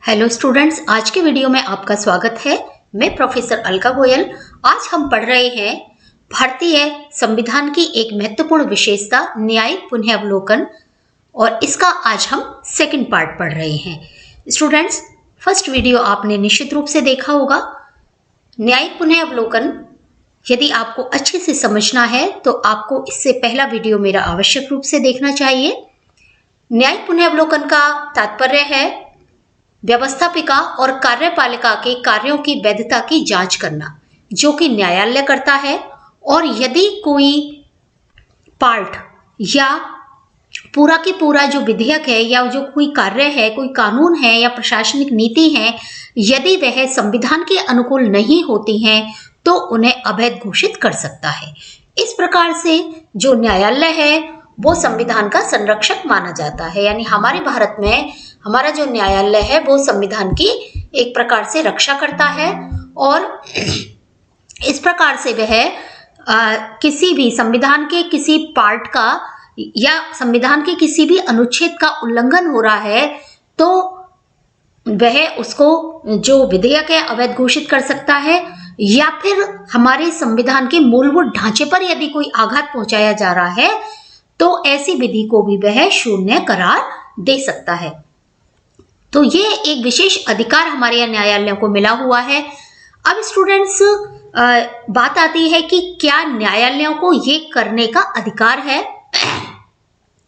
Hello students, आज के video में आपका स्वागत है। मैं प्रोफेसर अलका गोयल। आज हम पढ़ रहे हैं भारतीय संविधान की एक महत्वपूर्ण विशेषता न्यायिक पुनर्वलोकन, और इसका आज हम सेकंड पार्ट पढ़ रहे हैं। स्टूडेंट्स, फर्स्ट वीडियो आपने निश्चित रूप से देखा होगा। न्यायिक पुनर्वलोकन यदि आपको अच्छे से समझना है तो आपको इससे पहला वीडियो मेरा आवश्यक रूप से देखना चाहिए। न्यायिक पुनर्वलोकन का तात्पर्य है व्यवस्थापिका और कार्यपालिका के कार्यों की वैधता की जांच करना, जो कि न्यायालय करता है। और यदि कोई पार्ट या पूरा की पूरा जो विधेयक है या जो कोई कार्य है, कोई कानून है या प्रशासनिक नीति है, यदि वह संविधान के अनुकूल नहीं होती हैं तो उन्हें अवैध घोषित कर सकता है। इस प्रकार से जो न्यायालय है वो संविधान का संरक्षक माना जाता है। यानी हमारे भारत में हमारा जो न्यायालय है वो संविधान की एक प्रकार से रक्षा करता है, और इस प्रकार से वह किसी भी संविधान के किसी पार्ट का या संविधान के किसी भी अनुच्छेद का उल्लंघन हो रहा है तो वह उसको जो विधेयक है अवैध घोषित कर सकता है, या फिर हमारे संविधान के मूलभूत ढांचे पर यदि कोई आघात पहुंचाया जा रहा है तो ऐसी विधि को भी वह शून्य करार दे सकता है। तो ये एक विशेष अधिकार हमारे यहाँ न्यायालयों को मिला हुआ है। अब स्टूडेंट्स, बात आती है कि क्या न्यायालयों को ये करने का अधिकार है,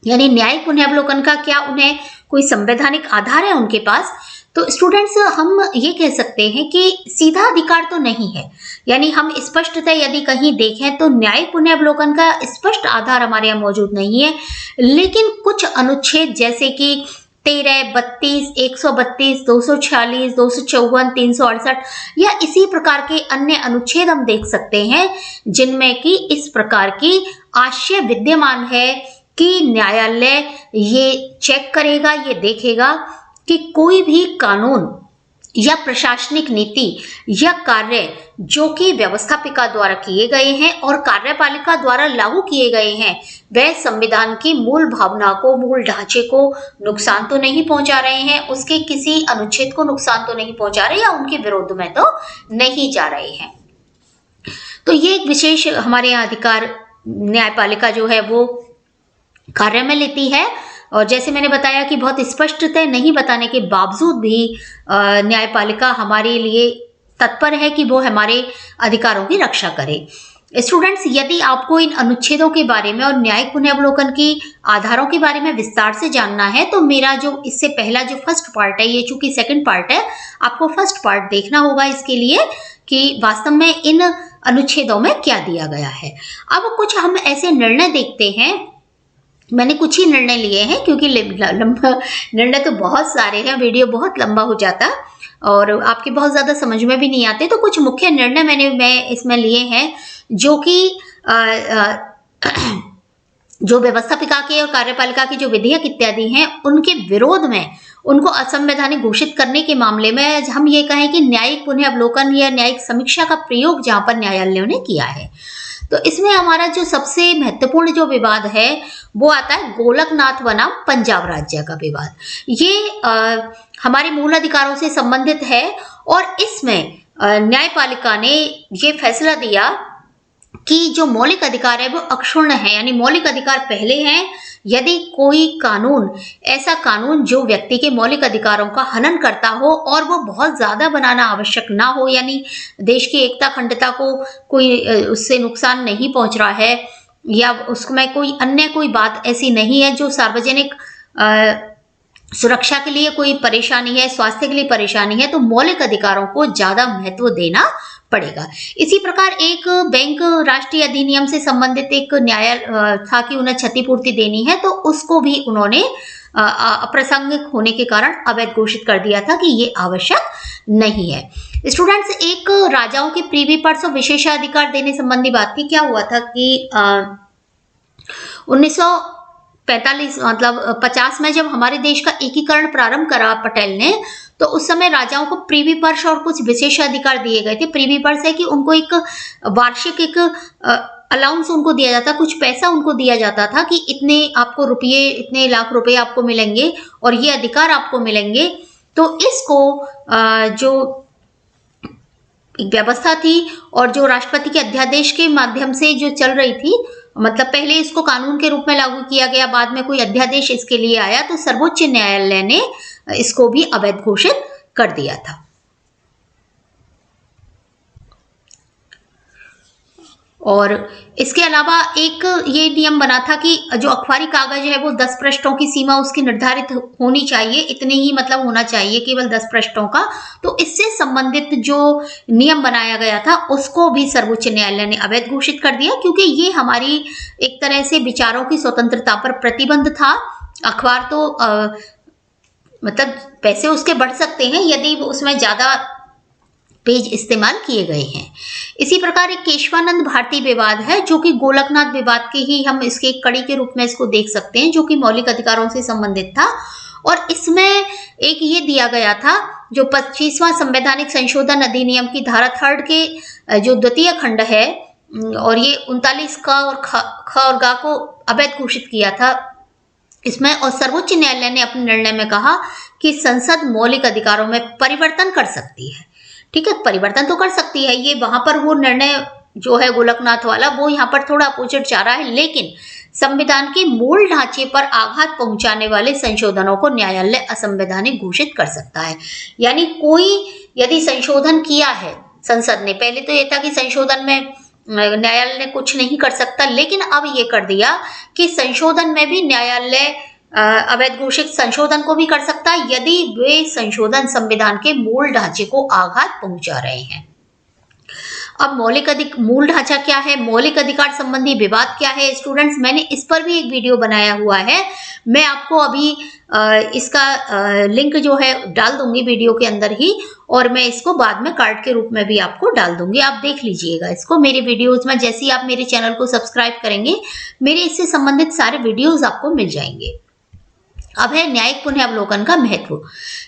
यानी न्यायिक पुनर्वलोकन का क्या उन्हें कोई संवैधानिक आधार है उनके पास। तो स्टूडेंट्स, हम ये कह सकते हैं कि सीधा अधिकार तो नहीं है। यानी हम स्पष्टतः यदि कहीं देखें तो न्यायिक पुनर्वलोकन का स्पष्ट आधार हमारे यहाँ मौजूद नहीं है, लेकिन कुछ अनुच्छेद जैसे कि 13, 32, 132, 246, 254, 368 या इसी प्रकार के अन्य अनुच्छेद हम देख सकते हैं जिनमें कि इस प्रकार की आशय विद्यमान है कि न्यायालय ये चेक करेगा, ये देखेगा कि कोई भी कानून या प्रशासनिक नीति या कार्य जो कि व्यवस्थापिका द्वारा किए गए हैं और कार्यपालिका द्वारा लागू किए गए हैं वह संविधान की मूल भावना को, मूल ढांचे को नुकसान तो नहीं पहुंचा रहे हैं, उसके किसी अनुच्छेद को नुकसान तो नहीं पहुंचा रहे या उनके विरोध में तो नहीं जा रहे हैं। तो ये एक विशेष हमारे यहाँ अधिकार न्यायपालिका जो है वो कार्य में लेती है। और जैसे मैंने बताया कि बहुत स्पष्टतः नहीं बताने के बावजूद भी न्यायपालिका हमारे लिए तत्पर है कि वो हमारे अधिकारों की रक्षा करे। स्टूडेंट्स, यदि आपको इन अनुच्छेदों के बारे में और न्यायिक पुनर्वलोकन की आधारों के बारे में विस्तार से जानना है तो मेरा जो इससे पहला जो फर्स्ट पार्ट है, ये चूंकि सेकंड पार्ट है, आपको फर्स्ट पार्ट देखना होगा इसके लिए कि वास्तव में इन अनुच्छेदों में क्या दिया गया है। अब कुछ हम ऐसे निर्णय देखते हैं। मैंने कुछ ही निर्णय लिए हैं क्योंकि लंबा निर्णय तो बहुत सारे हैं, वीडियो बहुत लंबा हो जाता और आपके बहुत ज़्यादा समझ में भी नहीं आते। तो कुछ मुख्य निर्णय मैं इसमें लिए हैं जो कि जो व्यवस्थापिका के और कार्यपालिका के जो विधेयक इत्यादि हैं उनके विरोध में, उनको असंवैधानिक घोषित करने के मामले में हम ये कहें कि न्यायिक पुनर्वलोकन या न्यायिक समीक्षा का प्रयोग जहाँ पर न्यायालयों ने किया है। तो इसमें हमारा जो सबसे महत्वपूर्ण जो विवाद है वो आता है गोलकनाथ बनाम पंजाब राज्य का विवाद। ये हमारे मूल अधिकारों से संबंधित है और इसमें न्यायपालिका ने ये फैसला दिया कि जो मौलिक अधिकार है वो अक्षुण्ण है, यानी मौलिक अधिकार पहले हैं। यदि कोई कानून, ऐसा कानून जो व्यक्ति के मौलिक अधिकारों का हनन करता हो और वो बहुत ज़्यादा बनाना आवश्यक ना हो, यानी देश की एकता अखंडता को कोई उससे नुकसान नहीं पहुंच रहा है या उसमें कोई अन्य कोई बात ऐसी नहीं है जो सार्वजनिक सुरक्षा के लिए कोई परेशानी है, स्वास्थ्य के लिए परेशानी है, तो मौलिक अधिकारों को ज़्यादा महत्व देना पड़ेगा। इसी प्रकार एक बैंक राष्ट्रीय अधिनियम से संबंधित एक न्याय था कि उन्हें क्षतिपूर्ति देनी है, तो उसको भी उन्होंने अप्रासंगिक होने के कारण अवैध घोषित कर दिया था कि ये आवश्यक नहीं है। स्टूडेंट्स, एक राजाओं के प्रीवी पर्स और विशेषाधिकार देने संबंधी बात थी। क्या हुआ था कि 1945 मतलब 50 में जब हमारे देश का एकीकरण प्रारंभ करा पटेल ने, तो उस समय राजाओं को प्रीवी पर्स और कुछ विशेषाधिकार दिए गए थे। प्रीवी पर्स है कि उनको एक वार्षिक एक अलाउंस उनको दिया जाता, कुछ पैसा उनको दिया जाता था कि इतने आपको रुपये, इतने लाख रुपए आपको मिलेंगे और ये अधिकार आपको मिलेंगे तो इसको जो एक व्यवस्था थी और जो राष्ट्रपति के अध्यादेश के माध्यम से जो चल रही थी, मतलब पहले इसको कानून के रूप में लागू किया गया, बाद में कोई अध्यादेश इसके लिए आया तो सर्वोच्च न्यायालय ने इसको भी अवैध घोषित कर दिया था। और इसके अलावा एक ये नियम बना था कि जो अखबारी कागज है वो 10 पृष्ठों की सीमा उसकी निर्धारित होनी चाहिए, इतने ही मतलब होना चाहिए, केवल 10 पृष्ठों का। तो इससे संबंधित जो नियम बनाया गया था उसको भी सर्वोच्च न्यायालय ने अवैध घोषित कर दिया, क्योंकि ये हमारी एक तरह से विचारों की स्वतंत्रता पर प्रतिबंध था। अखबार तो मतलब पैसे उसके बढ़ सकते हैं यदि उसमें ज्यादा पेज इस्तेमाल किए गए हैं। इसी प्रकार एक केशवानंद भारती विवाद है जो कि गोलकनाथ विवाद के ही हम इसके एक कड़ी के रूप में इसको देख सकते हैं, जो कि मौलिक अधिकारों से संबंधित था। और इसमें एक ये दिया गया था, जो 25वां संवैधानिक संशोधन अधिनियम की धारा 3 के जो द्वितीय खंड है, और ये 39 का और ख और गा को अवैध घोषित किया था इसमें। और सर्वोच्च न्यायालय ने अपने निर्णय में कहा कि संसद मौलिक अधिकारों में परिवर्तन कर सकती है। ठीक है, परिवर्तन तो कर सकती है, ये वहां पर वो निर्णय जो है गोलकनाथ वाला वो यहाँ पर थोड़ा अपोजिट जा रहा है, लेकिन संविधान के मूल ढांचे पर आघात पहुंचाने वाले संशोधनों को न्यायालय असंवैधानिक घोषित कर सकता है। यानी कोई यदि संशोधन किया है संसद ने, पहले तो ये था कि संशोधन में न्यायालय कुछ नहीं कर सकता, लेकिन अब ये कर दिया कि संशोधन में भी न्यायालय अवैध घोषित संशोधन को भी कर सकता है यदि वे संशोधन संविधान के मूल ढांचे को आघात पहुंचा रहे हैं। अब मूल ढांचा क्या है, मौलिक अधिकार संबंधी विवाद क्या है स्टूडेंट्स, मैंने इस पर भी एक वीडियो बनाया हुआ है। मैं आपको अभी इसका लिंक जो है डाल दूंगी वीडियो के अंदर ही, और मैं इसको बाद में कार्ड के रूप में भी आपको डाल दूंगी, आप देख लीजिएगा इसको। मेरे वीडियोज में जैसे ही आप मेरे चैनल को सब्सक्राइब करेंगे, मेरे इससे संबंधित सारे वीडियोज आपको मिल जाएंगे। अब है न्यायिक पुनर्वलोकन का महत्व,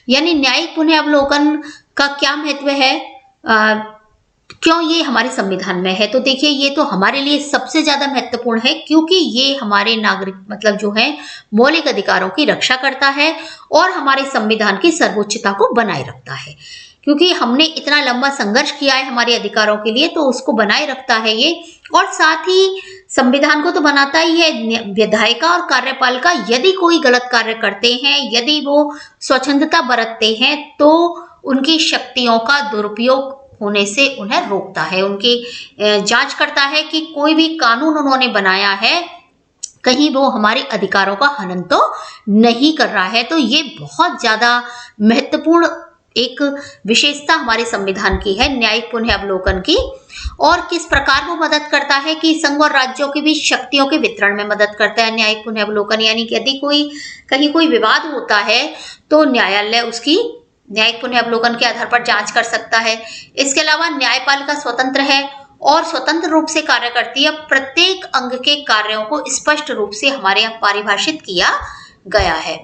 यानी न्यायिक पुनर्वलोकन का क्या महत्व है, क्यों ये हमारे संविधान में है। तो देखिए, ये तो हमारे लिए सबसे ज्यादा महत्वपूर्ण है, क्योंकि ये हमारे नागरिक मतलब जो है मौलिक अधिकारों की रक्षा करता है और हमारे संविधान की सर्वोच्चता को बनाए रखता है। क्योंकि हमने इतना लंबा संघर्ष किया है हमारे अधिकारों के लिए, तो उसको बनाए रखता है ये। और साथ ही संविधान को तो बनाता ही है विधायिका और कार्यपालिका, यदि कोई गलत कार्य करते हैं, यदि वो स्वच्छंदता बरतते हैं, तो उनकी शक्तियों का दुरुपयोग होने से उन्हें रोकता है, उनकी जांच करता है कि कोई भी कानून उन्होंने बनाया है कहीं वो हमारे अधिकारों का हनन तो नहीं कर रहा है। तो ये बहुत ज्यादा महत्वपूर्ण एक विशेषता हमारे संविधान की है, न्यायिक पुनर्वलोकन की। और किस प्रकार वो मदद करता है कि संघ और राज्यों के बीच शक्तियों के वितरण में मदद करता है न्यायिक पुनर्वलोकन। यानी कि यदि कहीं कोई विवाद होता है तो न्यायालय उसकी न्यायिक पुनर्वलोकन के आधार पर जांच कर सकता है। इसके अलावा न्यायपालिका स्वतंत्र है और स्वतंत्र रूप से कार्य करती है। प्रत्येक अंग के कार्यों को स्पष्ट रूप से हमारे यहाँ परिभाषित किया गया है।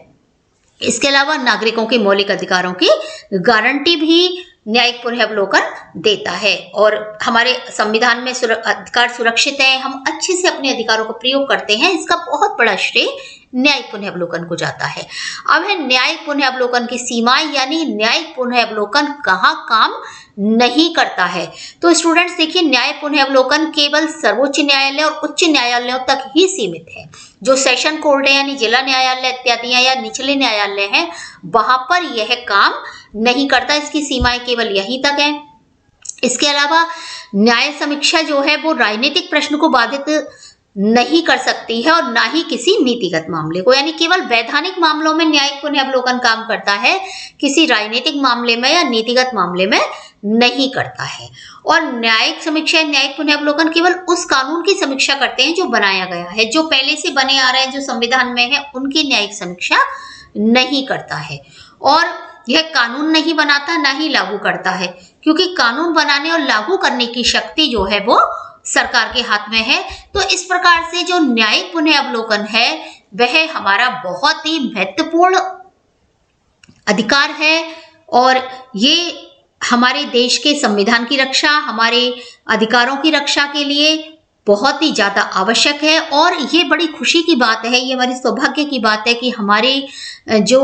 इसके अलावा नागरिकों के मौलिक अधिकारों की गारंटी भी न्यायिक पुनर्वलोकन देता है, और हमारे संविधान में अधिकार सुरक्षित है, हम अच्छे से अपने अधिकारों का प्रयोग करते हैं, इसका बहुत बड़ा श्रेय न्यायिक पुनर्वलोकन को जाता है। अब है न्यायिक पुनर्वलोकन की सीमाएं, यानी न्यायिक पुनर्वलोकन कहाँ काम नहीं करता है। तो स्टूडेंट्स देखिए, न्याय पुनर्वलोकन केवल सर्वोच्च न्यायालय और उच्च न्यायालयों तक ही सीमित है। जो सेशन कोर्ट है यानी जिला न्यायालय इत्यादि या निचले न्यायालय हैं, वहां पर यह काम नहीं करता, इसकी सीमाएं केवल यहीं तक है। इसके अलावा न्याय समीक्षा जो है वो राजनीतिक प्रश्न को बाधित नहीं कर सकती है और ना ही किसी नीतिगत मामले को, यानी केवल वैधानिक मामलों में न्यायिक पुनर्वलोकन काम करता है, किसी राजनीतिक मामले में या नीतिगत मामले में नहीं करता है। और न्यायिक समीक्षा न्यायिक पुनर्वलोकन केवल उस कानून की समीक्षा करते हैं जो बनाया गया है, जो पहले से बने आ रहे हैं, जो संविधान में है, उनकी न्यायिक समीक्षा नहीं करता है। और यह कानून नहीं बनाता, ना ही लागू करता है, क्योंकि कानून बनाने और लागू करने की शक्ति जो है वो सरकार के हाथ में है। तो इस प्रकार से जो न्यायिक पुनर्वलोकन है वह हमारा बहुत ही महत्वपूर्ण अधिकार है, और ये हमारे देश के संविधान की रक्षा, हमारे अधिकारों की रक्षा के लिए बहुत ही ज्यादा आवश्यक है। और ये बड़ी खुशी की बात है, ये हमारी सौभाग्य की बात है कि हमारे जो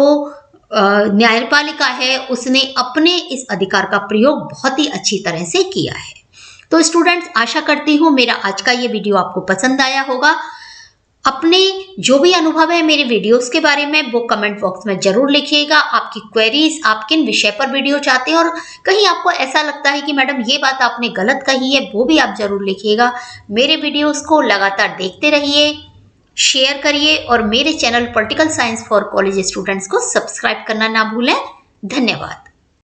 न्यायपालिका है उसने अपने इस अधिकार का प्रयोग बहुत ही अच्छी तरह से किया है। तो स्टूडेंट्स, आशा करती हूँ मेरा आज का ये वीडियो आपको पसंद आया होगा। अपने जो भी अनुभव है मेरे वीडियोस के बारे में वो कमेंट बॉक्स में जरूर लिखिएगा। आपकी क्वेरीज, आप किन विषय पर वीडियो चाहते हैं और कहीं आपको ऐसा लगता है कि मैडम ये बात आपने गलत कही है, वो भी आप जरूर लिखिएगा। मेरे वीडियोस को लगातार देखते रहिए, शेयर करिए और मेरे channel political science for college students को सब्सक्राइब करना ना भूलें। धन्यवाद।